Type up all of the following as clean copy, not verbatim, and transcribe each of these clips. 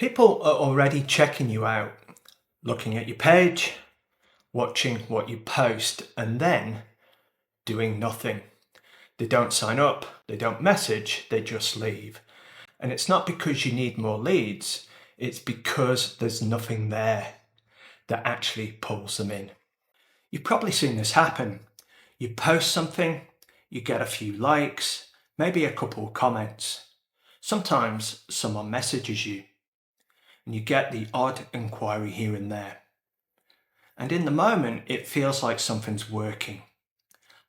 People are already checking you out, looking at your page, watching what you post, and then doing nothing. They don't sign up, they don't message, they just leave. And it's not because you need more leads, it's because there's nothing there that actually pulls them in. You've probably seen this happen. You post something, you get a few likes, maybe a couple of comments. Sometimes someone messages you and you get the odd inquiry here and there. And in the moment, it feels like something's working,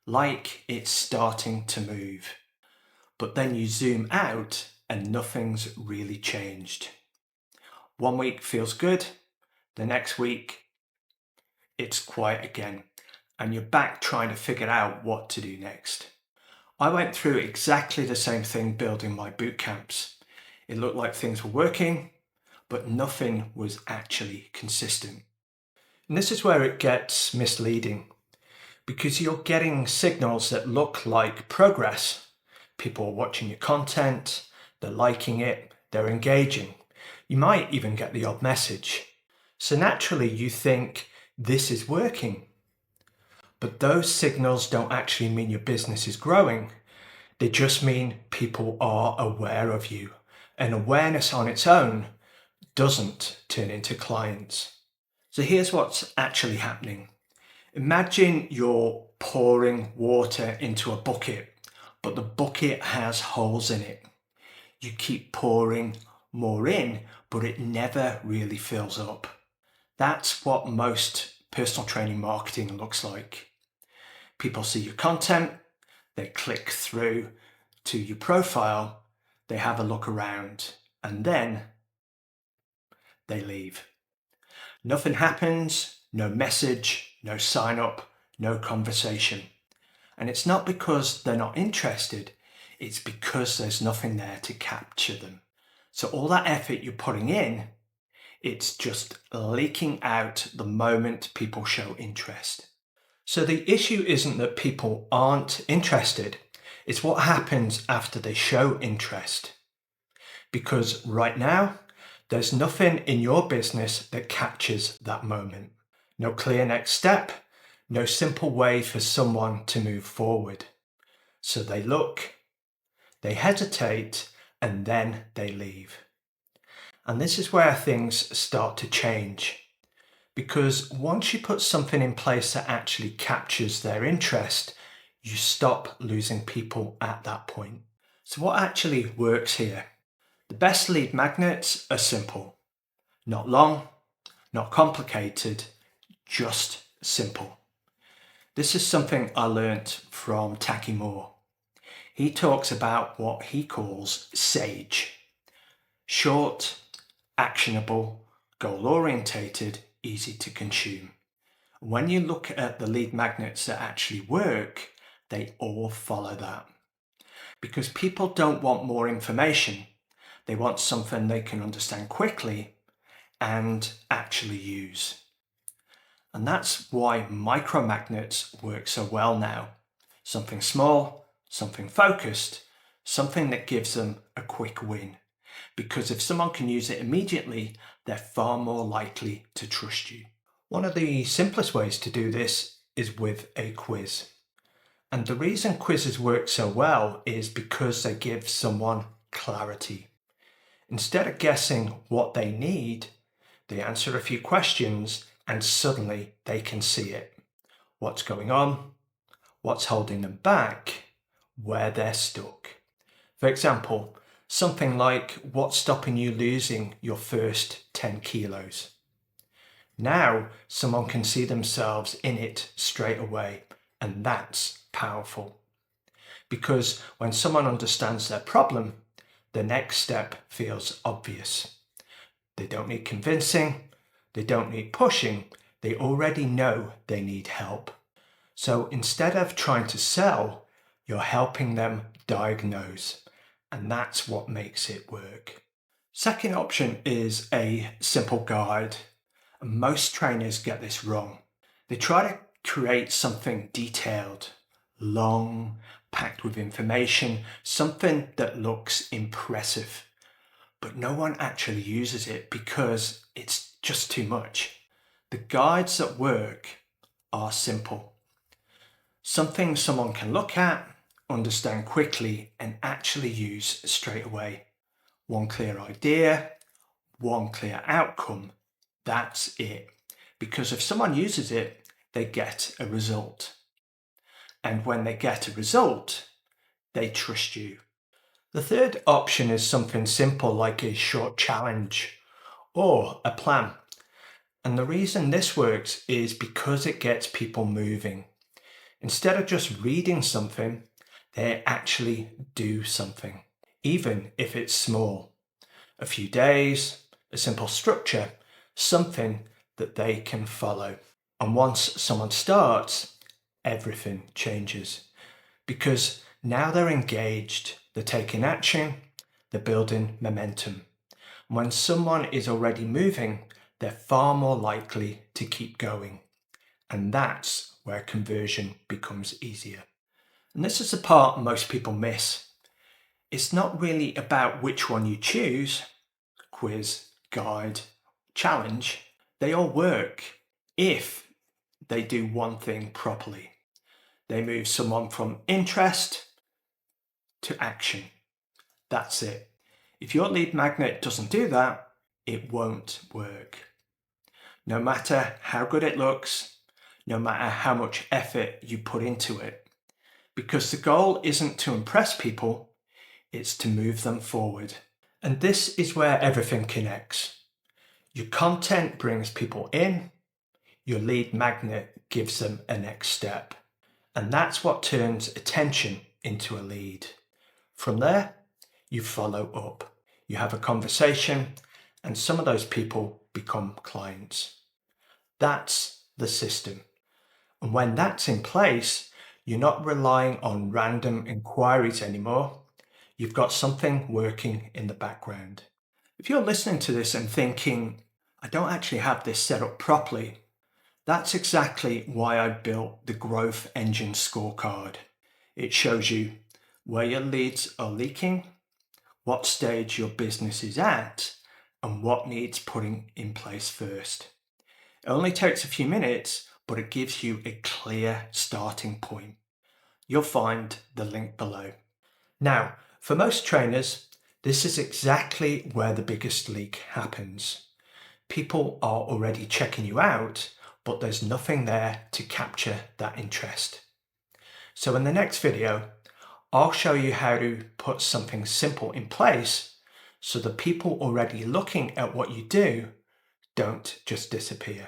like it's starting to move. But then you zoom out and nothing's really changed. One week feels good, the next week it's quiet again, and you're back trying to figure out what to do next. I went through exactly the same thing building my boot camps. It looked like things were working, but nothing was actually consistent. And this is where it gets misleading, because you're getting signals that look like progress. People are watching your content, they're liking it, they're engaging. You might even get the odd message. So naturally you think this is working. But those signals don't actually mean your business is growing. They just mean people are aware of you. And awareness on its own doesn't turn into clients. So here's what's actually happening. Imagine you're pouring water into a bucket, but the bucket has holes in it. You keep pouring more in, but it never really fills up. That's what most personal training marketing looks like. People see your content, they click through to your profile, they have a look around, and then they leave. Nothing happens, no message, no sign up, no conversation. And it's not because they're not interested, it's because there's nothing there to capture them. So all that effort you're putting in, it's just leaking out the moment people show interest. So the issue isn't that people aren't interested, it's what happens after they show interest. Because right now, there's nothing in your business that captures that moment. No clear next step, no simple way for someone to move forward. So they look, they hesitate, and then they leave. And this is where things start to change. Because once you put something in place that actually captures their interest, you stop losing people at that point. So what actually works here? The best lead magnets are simple. Not long, not complicated, just simple. This is something I learnt from Taki Moore. He talks about what he calls SAGE. Short, actionable, goal-orientated, easy to consume. When you look at the lead magnets that actually work, they all follow that. Because people don't want more information. They want something they can understand quickly and actually use. And that's why micromagnets work so well now. Something small, something focused, something that gives them a quick win. Because if someone can use it immediately, they're far more likely to trust you. One of the simplest ways to do this is with a quiz. And the reason quizzes work so well is because they give someone clarity. Instead of guessing what they need, they answer a few questions and suddenly they can see it. What's going on, what's holding them back, where they're stuck. For example, something like what's stopping you losing your first 10 kilos. Now someone can see themselves in it straight away, and that's powerful. Because when someone understands their problem, the next step feels obvious. They don't need convincing, they don't need pushing, they already know they need help. So instead of trying to sell, you're helping them diagnose, and that's what makes it work. Second option is a simple guide. Most trainers get this wrong. They try to create something detailed, long, packed with information, something that looks impressive. but no one actually uses it because it's just too much. The guides that work are simple. Something someone can look at, understand quickly, and actually use straight away. One clear idea, one clear outcome. That's it. Because if someone uses it, they get a result. And when they get a result, they trust you. The third option is something simple like a short challenge or a plan. And the reason this works is because it gets people moving. Instead of just reading something, they actually do something, even if it's small. A few days, a simple structure, something that they can follow. And once someone starts, everything changes because now they're engaged, they're taking action, they're building momentum. When someone is already moving, they're far more likely to keep going. And that's where conversion becomes easier. And this is the part most people miss. It's not really about which one you choose, quiz, guide, challenge. They all work if they do one thing properly. They move someone from interest to action. That's it. If your lead magnet doesn't do that, it won't work. No matter how good it looks, no matter how much effort you put into it. Because the goal isn't to impress people, it's to move them forward. And this is where everything connects. Your content brings people in, your lead magnet gives them a next step. And that's what turns attention into a lead. From there, you follow up. You have a conversation, and some of those people become clients. That's the system. And when that's in place, you're not relying on random inquiries anymore. You've got something working in the background. If you're listening to this and thinking, I don't actually have this set up properly, that's exactly why I built the Growth Engine Scorecard. It shows you where your leads are leaking, what stage your business is at, and what needs putting in place first. It only takes a few minutes, but it gives you a clear starting point. You'll find the link below. Now, for most trainers, this is exactly where the biggest leak happens. People are already checking you out, but there's nothing there to capture that interest. So in the next video, I'll show you how to put something simple in place so the people already looking at what you do don't just disappear.